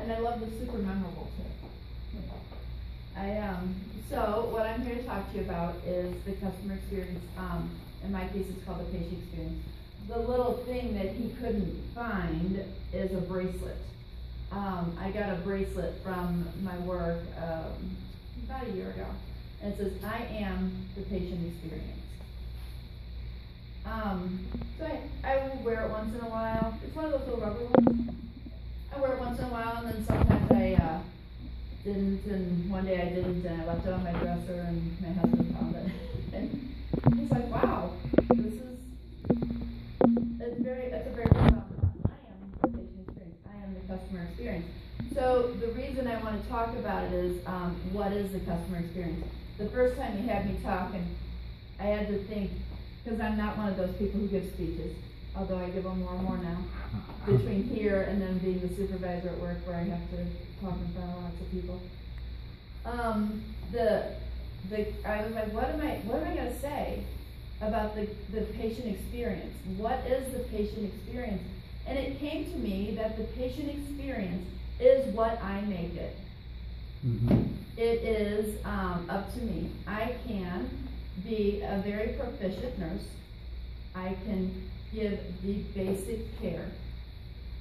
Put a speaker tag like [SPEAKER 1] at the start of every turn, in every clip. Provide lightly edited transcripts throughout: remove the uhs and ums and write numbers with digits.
[SPEAKER 1] And I love the super memorable too. So what I'm here to talk to you about is the customer experience. In my case, it's called the patient experience. The little thing that he couldn't find is a bracelet. I got a bracelet from my work about a year ago, and it says, "I am the patient experience." So I will wear it once in a while. It's one of those little rubber ones. I wear it once in a while, and then sometimes I didn't, and one day I didn't, and I left it on my dresser, and my husband found it. And he's like, "Wow, it's a very profound thought. I am the patient experience. I am the customer experience." So the reason I want to talk about it is, what is the customer experience? The first time he had me talk, and I had to think, because I'm not one of those people who give speeches, although I give them more and more now, between here and then being the supervisor at work where I have to talk in front of lots of people. I was like, what am I going to say about the patient experience? What is the patient experience? And it came to me that the patient experience is what I make it. Mm-hmm. It is up to me. I can be a very proficient nurse. I can give the basic care.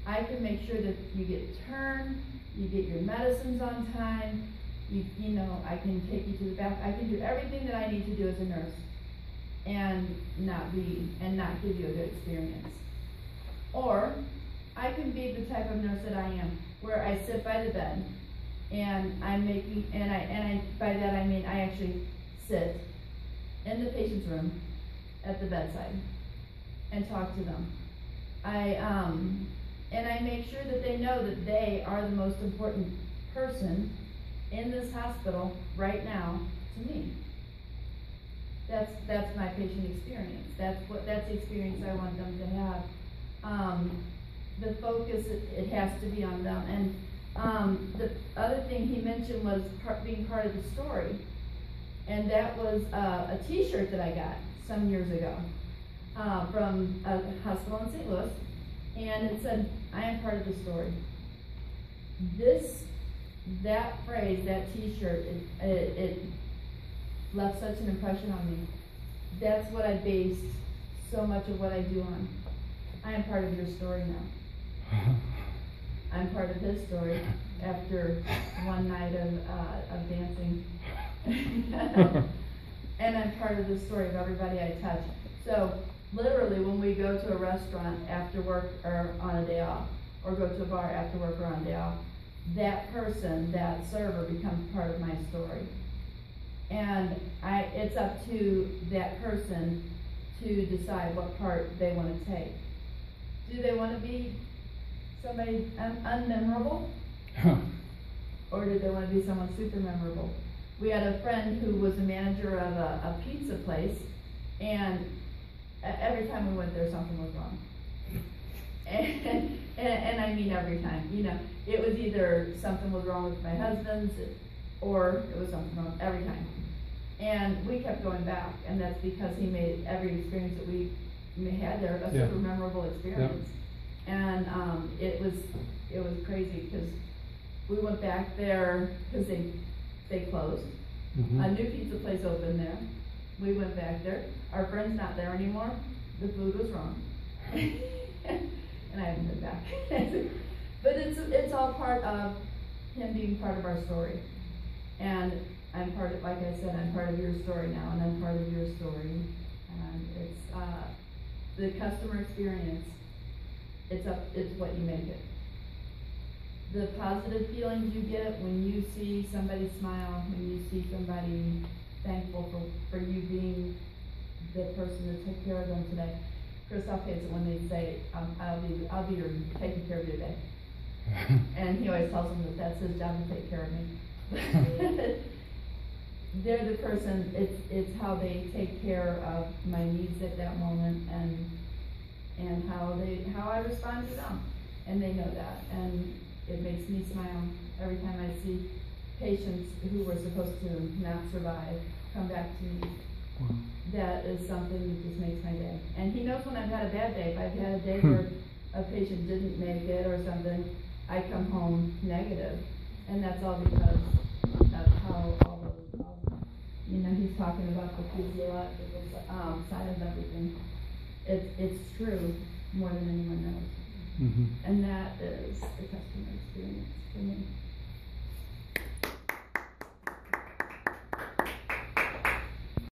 [SPEAKER 1] I can make sure that you get turned, you get your medicines on time, you know, I can take you to the bath. I can do everything that I need to do as a nurse and not give you a good experience. Or I can be the type of nurse that I am, where I sit by the bed and I'm making, by that I mean I actually sit in the patient's room at the bedside and talk to them. And I make sure that they know that they are the most important person in this hospital right now to me. That's my patient experience. That's the experience I want them to have. The focus, it has to be on them. And the other thing he mentioned was being part of the story. And that was a t-shirt that I got some years ago from a hospital in St. Louis. And it said, "I am part of the story." That phrase, that t-shirt, it left such an impression on me. That's what I based so much of what I do on. I am part of your story now. I'm part of his story after one night of dancing. And I'm part of the story of everybody I touch. So literally when we go to a restaurant after work or on a day off, or go to a bar after work or on a day off, that person, that server, becomes part of my story. And it's up to that person to decide what part they want to take. Do they want to be somebody unmemorable? Or do they want to be someone super memorable? We had a friend who was a manager of a pizza place, and every time we went there, something was wrong. And I mean every time. You know, it was either something was wrong with my husband's, or it was something wrong every time. And we kept going back, and that's because he made every experience that we had there a super memorable experience. And it was crazy because we went back there because they closed. Mm-hmm. A new pizza place opened there. We went back there. Our friend's not there anymore. The food was wrong. And I haven't been back. But it's all part of him being part of our story. And I'm part of, like I said, I'm part of your story now, and I'm part of your story. And it's the customer experience. It's what you make it. The positive feelings you get when you see somebody smile, when you see somebody thankful for you being the person that took care of them today. Christoph hates it when they say, I'll be taking care of you today. And he always tells them that that's his job to take care of me. They're the person, it's how they take care of my needs at that moment, and how I respond to them. And they know that. And it makes me smile every time I see patients who were supposed to not survive come back to me. Wow. That is something that just makes my day. And he knows when I've had a bad day. If I've had a day where a patient didn't make it or something, I come home negative, and that's all because of how all the, he's talking about the physiological, side of everything. It's true more than anyone knows.
[SPEAKER 2] Mm-hmm.
[SPEAKER 1] And that is the customer experience.